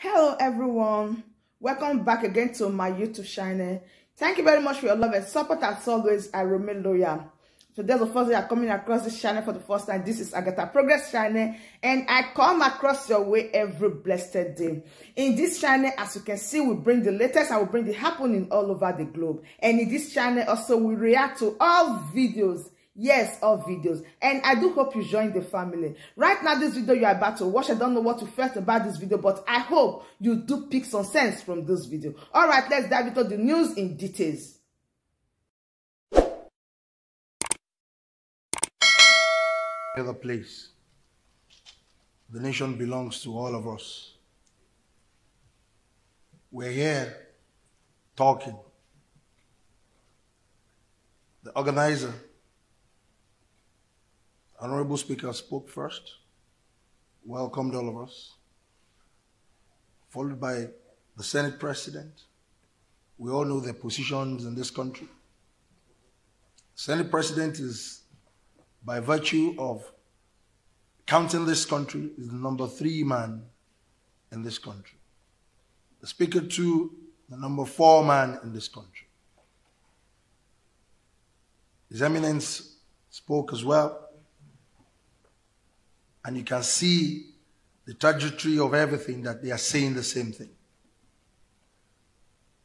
Hello everyone, welcome back again to my YouTube channel. Thank you very much for your love and support. As always, I remain loyal. So there's the first day I'm coming across this channel for the first time. This is Agatha Progress channel, and I come across your way every blessed day. In this channel, as you can see, we bring the latest and we bring the happening all over the globe. And in this channel also, we react to all videos. Yes, all videos. And I do hope you join the family. Right now, this video you are about to watch, I don't know what you felt about this video, but I hope you do pick some sense from this video. All right, let's dive into the news in details. Other place. The nation belongs to all of us. We're here talking. The organizer, Honorable Speaker, spoke first, welcomed all of us, followed by the Senate President. We all know their positions in this country. Senate President is, by virtue of counting this country, is the number 3 man in this country. The Speaker, too, the number 4 man in this country. His Eminence spoke as well. And you can see the trajectory of everything that they are saying the same thing.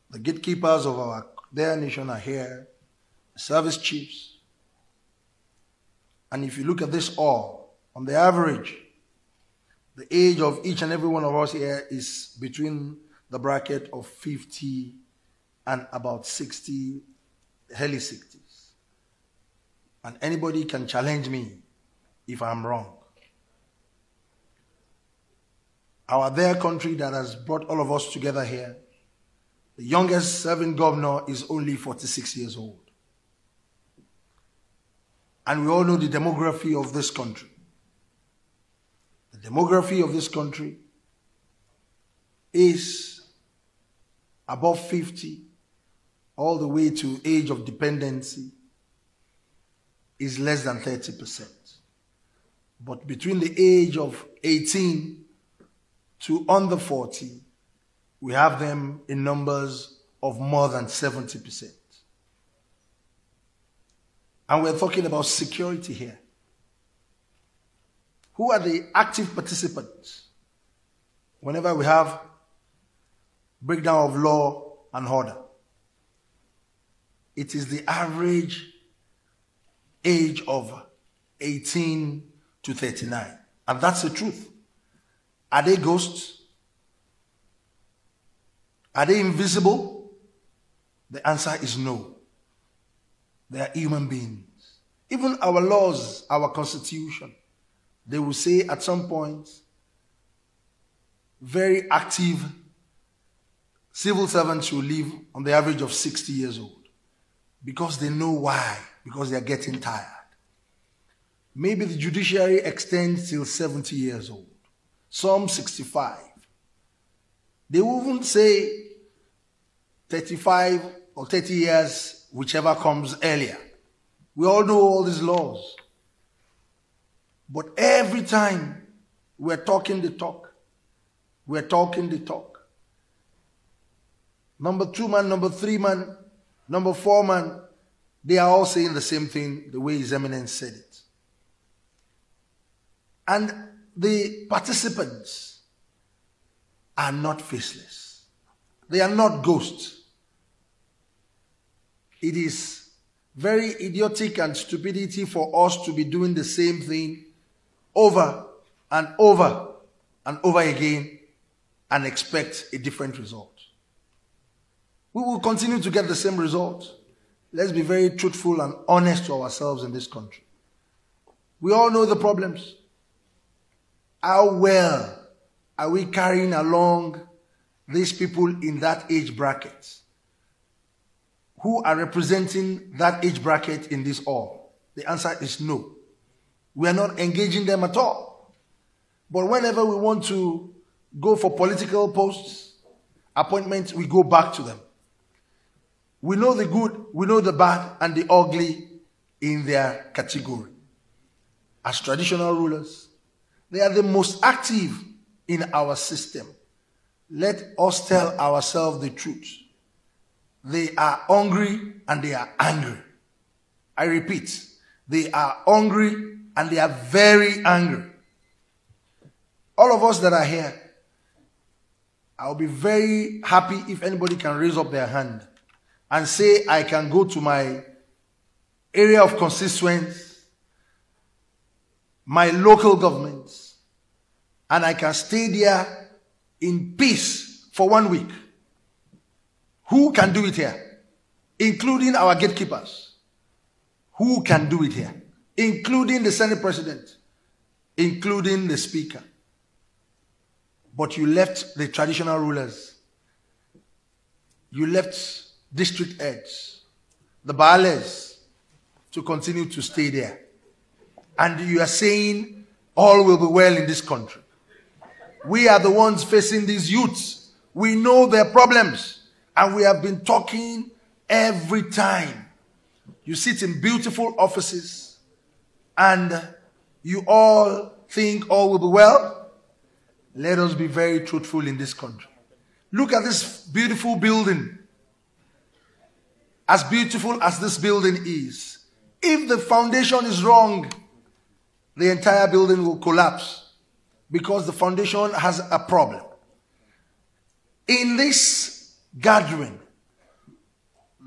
The gatekeepers of their nation are here, the service chiefs. And if you look at this all, on the average, the age of each and every one of us here is between the bracket of 50 and about 60, early 60s. And anybody can challenge me if I'm wrong. Our dear country that has brought all of us together here, the youngest serving governor is only 46 years old. And we all know the demography of this country. The demography of this country is above 50, all the way to age of dependency is less than 30%. But between the age of 18 to under 40, we have them in numbers of more than 70%. And we're talking about security here. Who are the active participants whenever we have breakdown of law and order? It is the average age of 18 to 39. And that's the truth. Are they ghosts? Are they invisible? The answer is no. They are human beings. Even our laws, our constitution, they will say at some point, very active civil servants will live on the average of 60 years old. Because they know why. Because they are getting tired. Maybe the judiciary extends till 70 years old. Some 65. They will even say 35 or 30 years, whichever comes earlier. We all know all these laws. But every time we're talking the talk, we're talking the talk. Number 2 man, number 3 man, number 4 man, they are all saying the same thing the way His Eminence said it. And the participants are not faceless. They are not ghosts. It is very idiotic and stupidity for us to be doing the same thing over and over and over again and expect a different result. We will continue to get the same result. Let's be very truthful and honest to ourselves in this country. We all know the problems. How well are we carrying along these people in that age bracket who are representing that age bracket in this hall? The answer is no. We are not engaging them at all. But whenever we want to go for political posts, appointments, we go back to them. We know the good, we know the bad, and the ugly in their category. As traditional rulers, they are the most active in our system. let us tell ourselves the truth. They are hungry and they are angry. I repeat, they are hungry and they are very angry. All of us that are here, I'll be very happy if anybody can raise up their hand and say, I can go to my area of constituents, my local governments, and I can stay there in peace for 1 week. Who can do it here? Including our gatekeepers. Who can do it here? Including the Senate President, including the Speaker. But you left the traditional rulers. You left district heads, the Baales, to continue to stay there. And you are saying all will be well in this country. We are the ones facing these youths. We know their problems. And we have been talking every time. You sit in beautiful offices and you all think all will be well. Let us be very truthful in this country. Look at this beautiful building. As beautiful as this building is, if the foundation is wrong, the entire building will collapse because the foundation has a problem. In this gathering,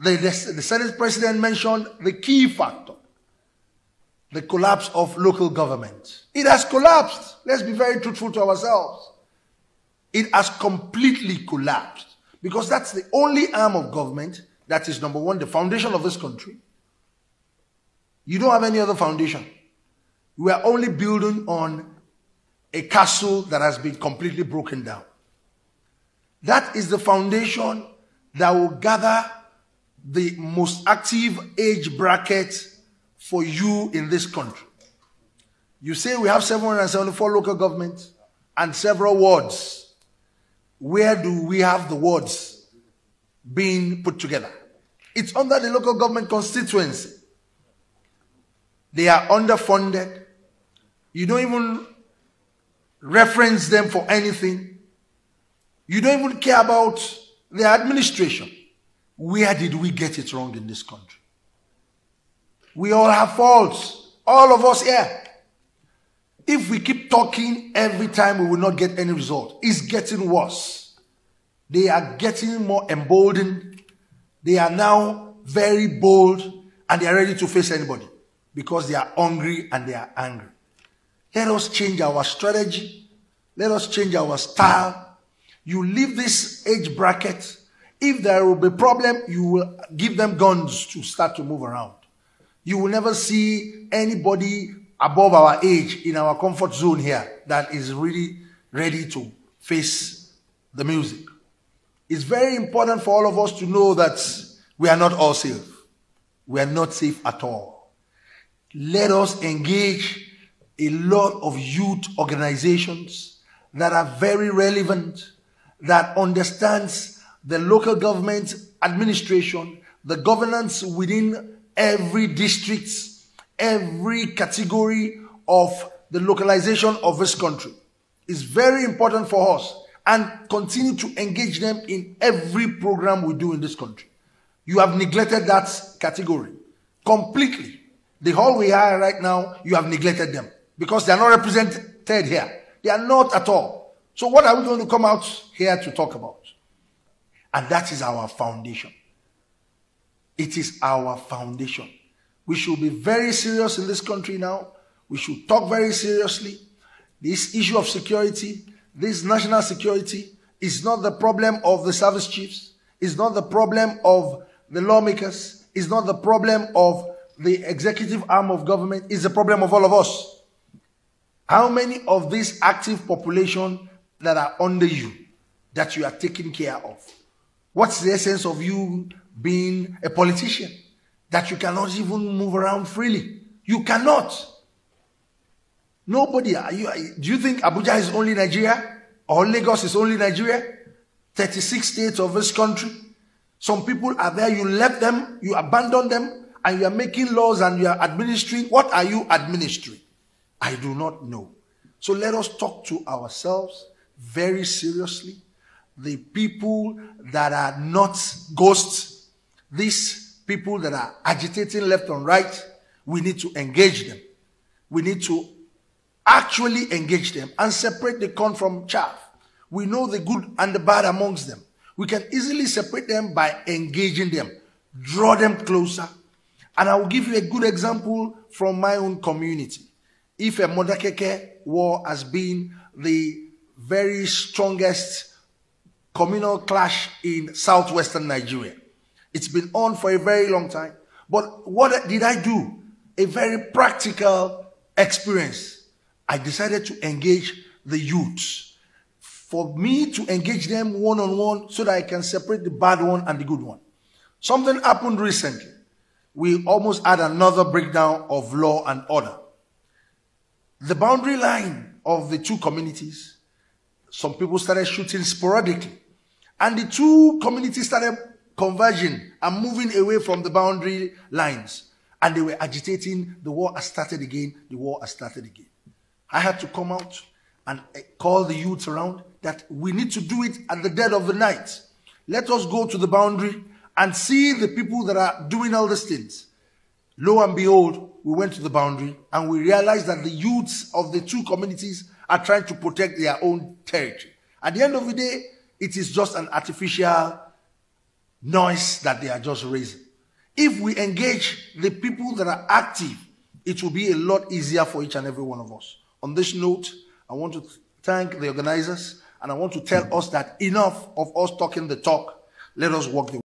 the Senate President mentioned the key factor, the collapse of local government. It has collapsed. Let's be very truthful to ourselves. It has completely collapsed because that's the only arm of government that is, number one, the foundation of this country. You don't have any other foundation. We are only building on a castle that has been completely broken down. That is the foundation that will gather the most active age bracket for you in this country. You say we have 774 local governments and several wards. Where do we have the wards being put together? It's under the local government constituency. They are underfunded. You don't even reference them for anything. You don't even care about their administration. Where did we get it wrong in this country? We all have faults. All of us here. If we keep talking every time, we will not get any result. It's getting worse. They are getting more emboldened. They are now very bold and they are ready to face anybody because they are hungry and they are angry. Let us change our strategy. Let us change our style. You leave this age bracket. If there will be a problem, you will give them guns to start to move around. You will never see anybody above our age in our comfort zone here that is really ready to face the music. It's very important for all of us to know that we are not all safe. We are not safe at all. Let us engage a lot of youth organizations that are very relevant, that understands the local government administration, the governance within every district, every category of the localization of this country. It's very important for us, and continue to engage them in every program we do in this country. You have neglected that category completely. The whole we are right now, you have neglected them because they are not represented here. They are not at all. So what are we going to come out here to talk about? And that is our foundation. It is our foundation. We should be very serious in this country now. We should talk very seriously. This issue of security, this national security, is not the problem of the service chiefs. It's not the problem of the lawmakers. It's not the problem of the executive arm of government. It's the problem of all of us. How many of this active population that are under you that you are taking care of? What's the essence of you being a politician? That you cannot even move around freely. You cannot. Nobody. Do you think Abuja is only Nigeria? Or Lagos is only Nigeria? 36 states of this country. Some people are there, you left them, you abandoned them, and you are making laws and you are administering. What are you administering? I do not know. So let us talk to ourselves very seriously. the people that are not ghosts, these people that are agitating left and right, we need to engage them. We need to actually engage them and separate the corn from chaff. We know the good and the bad amongst them. We can easily separate them by engaging them, draw them closer. And I will give you a good example from my own community. If a Modakeke war has been the very strongest communal clash in southwestern Nigeria. It's been on for a very long time. But what did I do? A very practical experience. I decided to engage the youths. For me to engage them one-on-one so that I can separate the bad one and the good one. Something happened recently. We almost had another breakdown of law and order. The boundary line of the two communities, some people started shooting sporadically. And the two communities started converging and moving away from the boundary lines. And they were agitating. The war has started again. The war has started again. I had to come out and call the youth around that we need to do it at the dead of the night. Let us go to the boundary and see the people that are doing all these things. Lo and behold, we went to the boundary and we realized that the youths of the two communities are trying to protect their own territory. At the end of the day, it is just an artificial noise that they are just raising. If we engage the people that are active, it will be a lot easier for each and every one of us. On this note, I want to thank the organizers and I want to tell us that enough of us talking the talk. Let us walk the